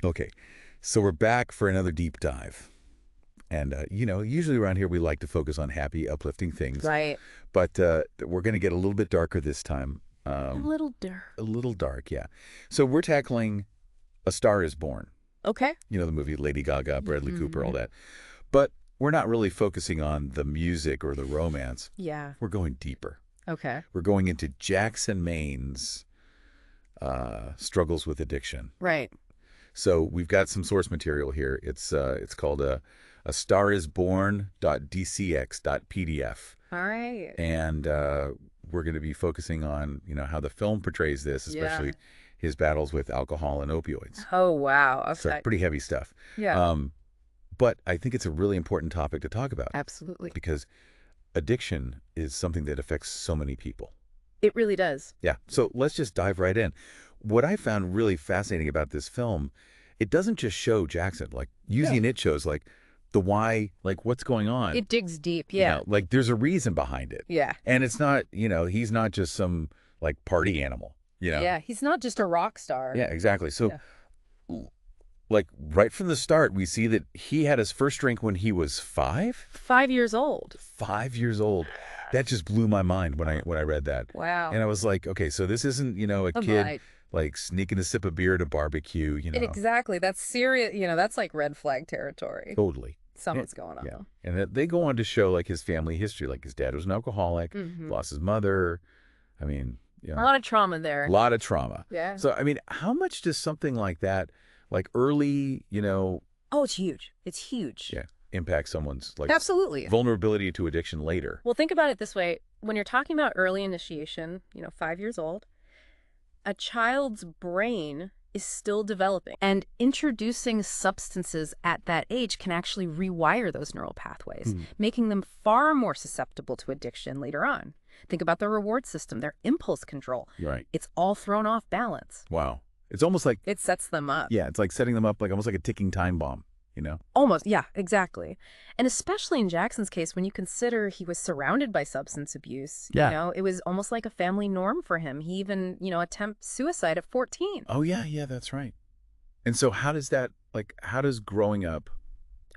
Okay, so we're back for another deep dive. And, usually around here we like to focus on happy, uplifting things, Right. but we're going to get a little bit darker this time. A little dark. A little dark, yeah. So we're tackling A Star is Born, Okay. the movie Lady Gaga, Bradley Cooper, all Hmm. that. But we're not really focusing on the music or the romance. Yeah. We're going deeper. Okay. We're going into Jackson, Maine's struggles with addiction. Right. So we've got some source material here. It's called a starisborn.dcx.pdf, All right. and we're going to be focusing on how the film portrays this, Yeah. especially his battles with alcohol and opioids. Oh, wow. So Okay. pretty heavy stuff. Yeah. Um, but I think it's a really important topic to talk about Absolutely. because addiction is something that affects so many people. It really does. Yeah. So let's just dive right in. What I found really fascinating about this film, it doesn't just show Jackson. Like Yeah. using it shows like the why, like what's going on. It digs deep. Yeah. Like there's a reason behind it. Yeah. And it's not, he's not just some like party animal. Yeah. He's not just a rock star. Yeah, exactly. So Yeah. like right from the start, we see that he had his first drink when he was 5. 5 years old. 5 years old. That just blew my mind when I read that. Wow. And I was like, okay, so this isn't, a A kid bite. like sneaking a sip of beer at a barbecue. Exactly. That's serious. That's like red flag territory. Totally. Something's going on. Yeah. And they go on to show like his family history. Like his dad was an alcoholic, Hmm. lost his mother. I mean, A lot of trauma there. a lot of trauma. Yeah. So, I mean, how much does something like that, like early, Oh, it's huge. It's huge. yeah, impact someone's like Absolutely. vulnerability to addiction later? Well, think about it this way. When you're talking about early initiation, 5 years old, a child's brain is still developing. And introducing substances at that age can actually rewire those neural pathways, making them far more susceptible to addiction later on. Think about the reward system, their impulse control. Right. It's all thrown off balance. Wow. It's almost like, It sets them up. yeah, it's like setting them up like almost like a ticking time bomb. Almost, yeah, exactly. And especially in Jackson's case, when you consider he was surrounded by substance abuse, Yeah. it was almost like a family norm for him. He even, attempted suicide at 14. Oh, yeah, that's right. And so how does growing up,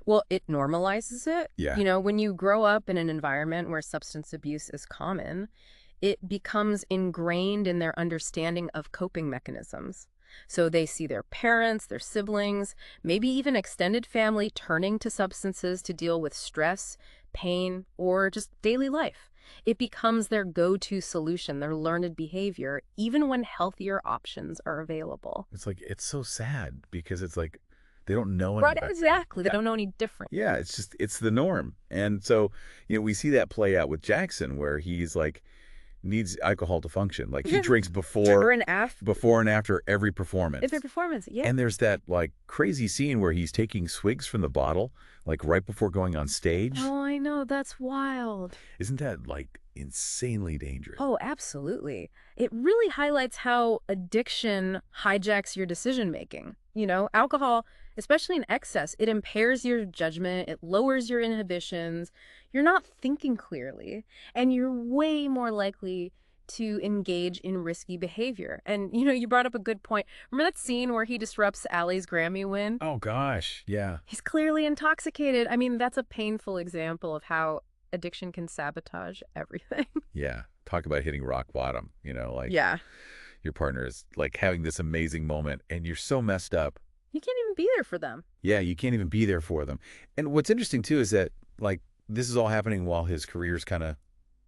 Well, it normalizes it. yeah, When you grow up in an environment where substance abuse is common, it becomes ingrained in their understanding of coping mechanisms. So they see their parents, their siblings, maybe even extended family turning to substances to deal with stress, pain, or just daily life. It becomes their go-to solution, their learned behavior, even when healthier options are available. it's like, it's so sad because it's like they don't know any Right, better. exactly. They Yeah. don't know any different. Yeah, it's the norm. And so, we see that play out with Jackson where he's like needs alcohol to function. Like he drinks Or an after before and after every performance. every performance. Yeah. And there's that like crazy scene where he's taking swigs from the bottle like right before going on stage. Oh, I know. That's wild. Isn't that like insanely dangerous? Oh, absolutely. It really highlights how addiction hijacks your decision making. Alcohol, especially in excess, it impairs your judgment, it lowers your inhibitions. You're not thinking clearly, and you're way more likely to engage in risky behavior. And, you brought up a good point. Remember that scene where he disrupts Allie's Grammy win? Oh gosh, yeah. He's clearly intoxicated. I mean, that's a painful example of how addiction can sabotage everything. Yeah. Talk about hitting rock bottom, like Yeah. your partner is like having this amazing moment and you're so messed up. You can't even be there for them. Yeah, you can't even be there for them. And what's interesting too is that like this is all happening while his career's kind of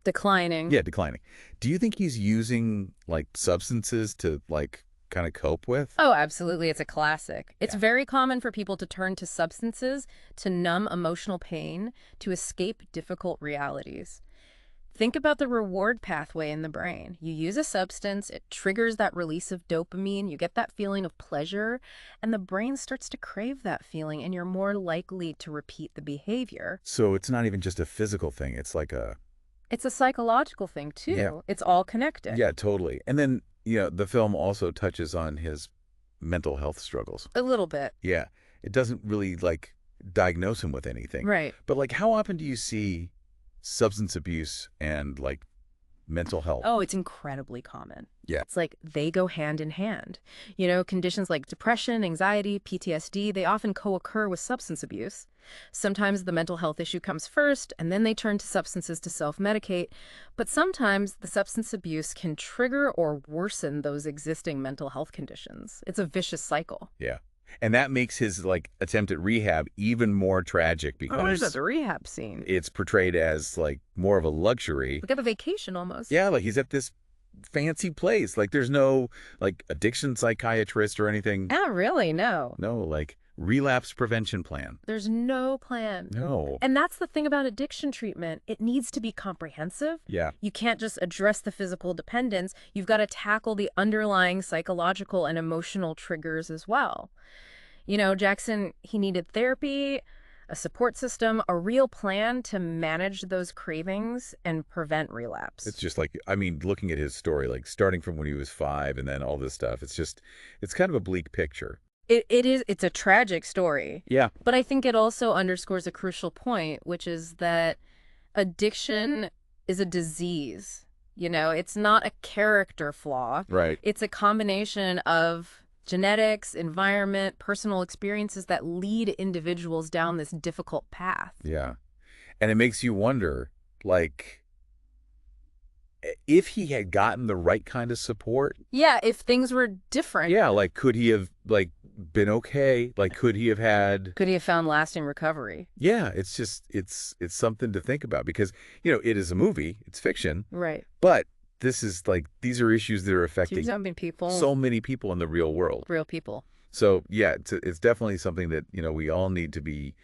Declining. declining. Do you think he's using like substances to like kind of cope with? Oh, absolutely. It's a classic. It's Yeah. very common for people to turn to substances to numb emotional pain, to escape difficult realities. Think about the reward pathway in the brain. You use a substance, it triggers that release of dopamine, you get that feeling of pleasure, and the brain starts to crave that feeling, and you're more likely to repeat the behavior. So it's not even just a physical thing. It's like a It's a psychological thing, too. Yeah. It's all connected. yeah, totally. And then, the film also touches on his mental health struggles. A little bit. Yeah. It doesn't really like diagnose him with anything. Right. But like how often do you see substance abuse and like mental health. Oh, it's incredibly common. Yeah. It's like they go hand in hand. Conditions like depression, anxiety, PTSD, they often co-occur with substance abuse. Sometimes the mental health issue comes first, and then they turn to substances to self-medicate. But sometimes the substance abuse can trigger or worsen those existing mental health conditions. It's a vicious cycle. Yeah. And that makes his attempt at rehab even more tragic Oh, there's because the rehab scene. it's portrayed as more of a luxury. Like a vacation almost. Yeah, like he's at this fancy place. Like there's no addiction psychiatrist or anything. Oh, really? No. No, relapse prevention plan. There's no plan. No. And that's the thing about addiction treatment. It needs to be comprehensive. Yeah. You can't just address the physical dependence. You've got to tackle the underlying psychological and emotional triggers as well. Jackson, he needed therapy, a support system, a real plan to manage those cravings and prevent relapse. It's just looking at his story, starting from when he was 5 and then all this stuff, it's kind of a bleak picture. It's a tragic story. Yeah. But I think it also underscores a crucial point, which is that addiction is a disease. It's not a character flaw. Right. It's a combination of genetics, environment, personal experiences that lead individuals down this difficult path. Yeah. And it makes you wonder, if he had gotten the right kind of support. Yeah, if things were different. Yeah, could he have, been okay? Could he have had... Could he have found lasting recovery? Yeah, it's just, it's something to think about because, it is a movie, it's fiction. Right. But this is these are issues that are affecting So many people. So many people in the real world. Real people. So yeah, it's definitely something that, we all need to be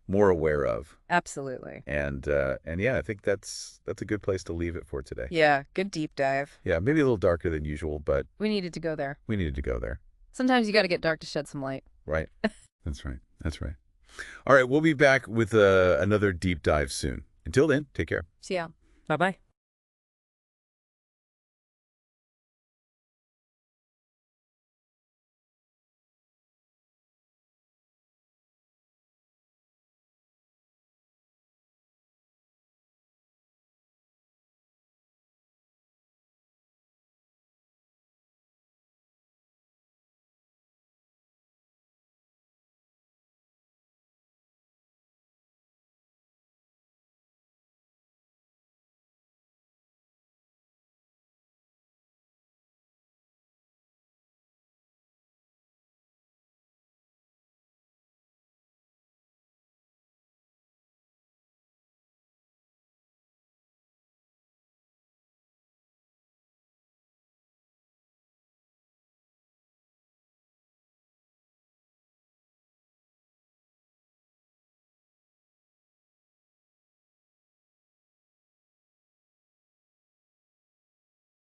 more aware of. Absolutely. And yeah, I think that's a good place to leave it for today. Yeah, good deep dive. Yeah, maybe a little darker than usual, but we needed to go there. We needed to go there. Sometimes you got to get dark to shed some light. Right. That's right. That's right. All right, we'll be back with another deep dive soon. Until then, take care. See ya. Bye-bye.